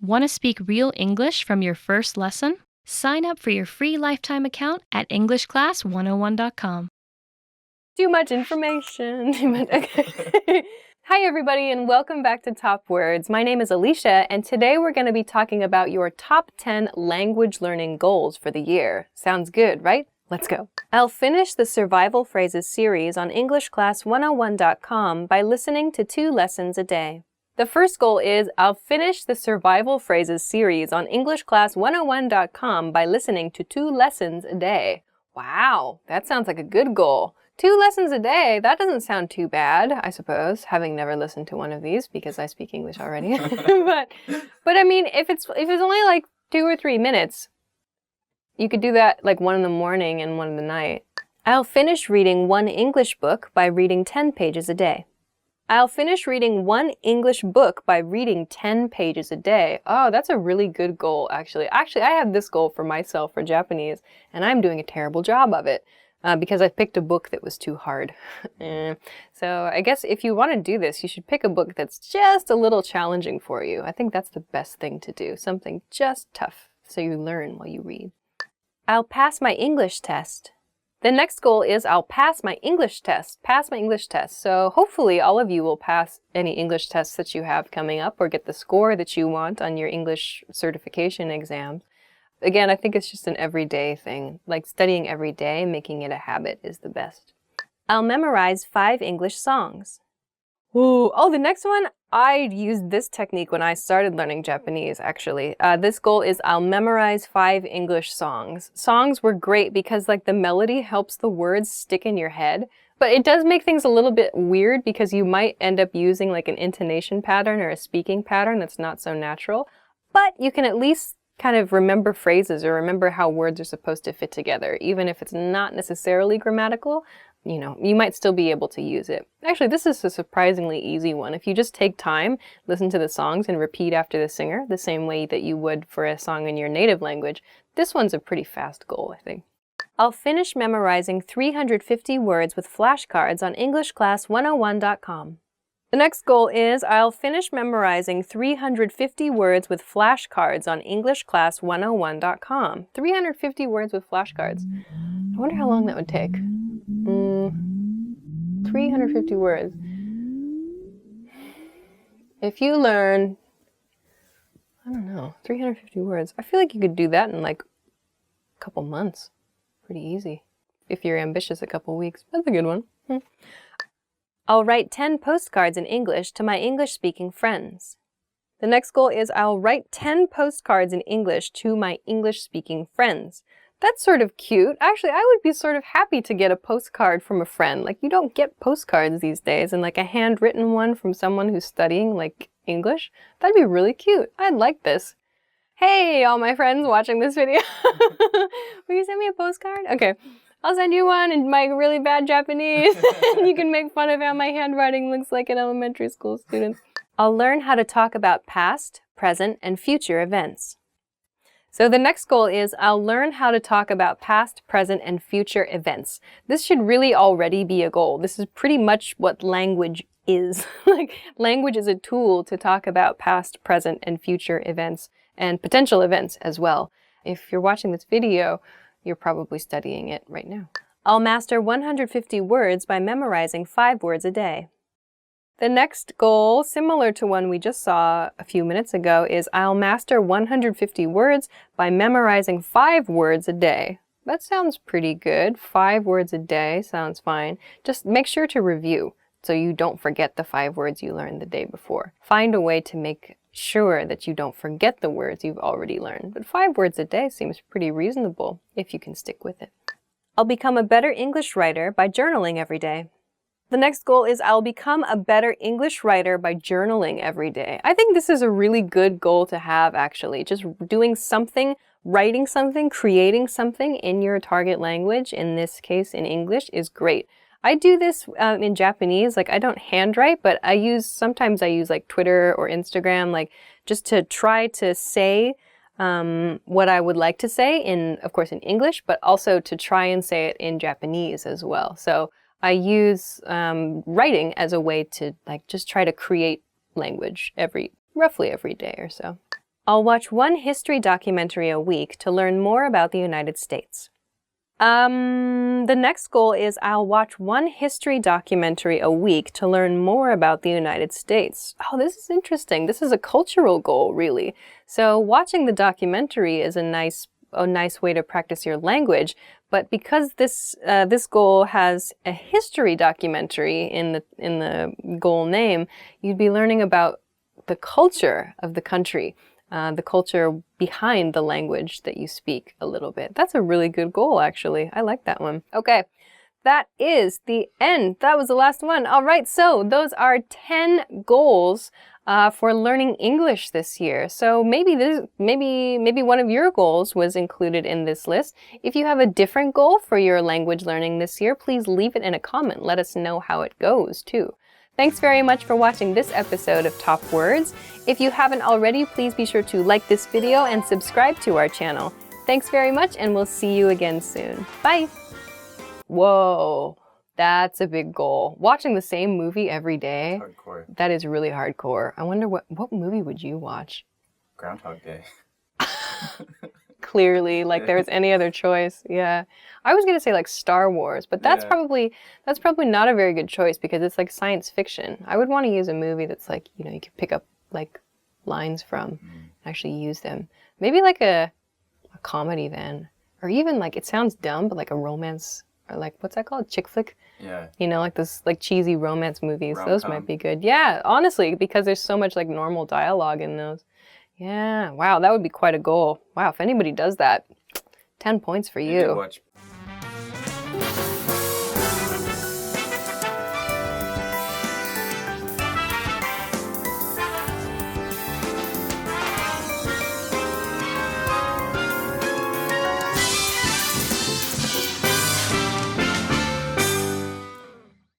Want to speak real English from your first lesson? Sign up for your free lifetime account at EnglishClass101.com. Too much information. Okay. Hi everybody and welcome back to Top Words. My name is Alicia and today we're going to be talking about your top 10 language learning goals for the year. Sounds good, right? Let's go. I'll finish the Survival Phrases series on EnglishClass101.com by listening to 2 lessons a day. The first goal is I'll finish the Survival Phrases series on EnglishClass101.com by listening to 2 lessons a day. Wow, that sounds like a good goal. 2 lessons a day, that doesn't sound too bad, I suppose, having never listened to one of these because I speak English already. but I mean, if it's only like 2 or 3 minutes, you could do that like 1 in the morning and 1 in the night. I'll finish reading 1 English book by reading 10 pages a day. I'll finish reading 1 English book by reading 10 pages a day. Oh, that's a really good goal, actually. Actually, I have this goal for myself for Japanese, and I'm doing a terrible job of it. Because I picked a book that was too hard. So I guess if you want to do this, you should pick a book that's just a little challenging for you. I think that's the best thing to do, something just tough, so you learn while you read. I'll pass my English test. The next goal is I'll pass my English test. Pass my English test. So hopefully all of you will pass any English tests that you have coming up or get the score that you want on your English certification exams. Again, I think it's just an everyday thing. Like studying every day, making it a habit is the best. I'll memorize 5 English songs. Ooh, oh, the next one, I used this technique when I started learning Japanese, actually. This goal is I'll memorize 5 English songs. Songs were great because like the melody helps the words stick in your head, but it does make things a little bit weird because you might end up using like an intonation pattern or a speaking pattern that's not so natural, but you can at least kind of remember phrases or remember how words are supposed to fit together. Even if it's not necessarily grammatical, you know, you might still be able to use it. Actually, this is a surprisingly easy one. If you just take time, listen to the songs and repeat after the singer, the same way that you would for a song in your native language, this one's a pretty fast goal, I think. I'll finish memorizing 350 words with flashcards on EnglishClass101.com. The next goal is I'll finish memorizing 350 words with flashcards on EnglishClass101.com. 350 words with flashcards. I wonder how long that would take. 350 words. If you learn, I don't know, 350 words. I feel like you could do that in like a couple months. Pretty easy. If you're ambitious, a couple weeks. That's a good one. I'll write 10 postcards in English to my English-speaking friends. The next goal is I'll write 10 postcards in English to my English-speaking friends. That's sort of cute. Actually, I would be sort of happy to get a postcard from a friend. Like, you don't get postcards these days, and like a handwritten one from someone who's studying like English. That'd be really cute. I'd like this. Hey, all my friends watching this video. Will you send me a postcard? Okay. I'll send you one in my really bad Japanese. You can make fun of how my handwriting looks like an elementary school student. I'll learn how to talk about past, present, and future events. So the next goal is I'll learn how to talk about past, present, and future events. This should really already be a goal. This is pretty much what language is. Like, language is a tool to talk about past, present, and future events, and potential events as well. If you're watching this video, you're probably studying it right now. I'll master 150 words by memorizing 5 words a day. The next goal, similar to one we just saw a few minutes ago, is I'll master 150 words by memorizing 5 words a day. That sounds pretty good. 5 words a day sounds fine. Just make sure to review so you don't forget the 5 words you learned the day before. Find a way to make sure that you don't forget the words you've already learned. But 5 words a day seems pretty reasonable if you can stick with it. I'll become a better English writer by journaling every day. The next goal is I'll become a better English writer by journaling every day. I think this is a really good goal to have, actually. Just doing something, writing something, creating something in your target language, in this case in English, is great. I do this in Japanese. Like, I don't handwrite, but sometimes I use like Twitter or Instagram, like just to try to say what I would like to say of course, in English, but also to try and say it in Japanese as well. So I use writing as a way to like just try to create language roughly every day or so. I'll watch one history documentary a week to learn more about the United States. The next goal is I'll watch one history documentary a week to learn more about the United States. Oh, this is interesting. This is a cultural goal, really. So watching the documentary is a nice way to practice your language. But because this goal has a history documentary in the goal name, you'd be learning about the culture of the country. The culture behind the language that you speak a little bit. That's a really good goal, actually. I like that one. Okay, that is the end. That was the last one. All right, so those are 10 goals for learning English this year. So maybe one of your goals was included in this list. If you have a different goal for your language learning this year, please leave it in a comment. Let us know how it goes, too. Thanks very much for watching this episode of Top Words. If you haven't already, please be sure to like this video and subscribe to our channel. Thanks very much, and we'll see you again soon. Bye! Whoa, that's a big goal. Watching the same movie every day, Hardcore. that is really hardcore. I wonder what movie would you watch? Groundhog Day. Clearly, like there's any other choice. Yeah. I was going to say like Star Wars, but that's probably not a very good choice because it's like science fiction. I would want to use a movie that's like, you can pick up like lines from and actually use them. Maybe like a comedy then. Or even like, it sounds dumb, but like a romance or like, what's that called? Chick flick? Yeah. Like this like cheesy romance movies. Rom-com. Those might be good. Yeah, honestly, because there's so much like normal dialogue in those. Yeah, wow, that would be quite a goal. Wow, if anybody does that, 10 points for You you. could watch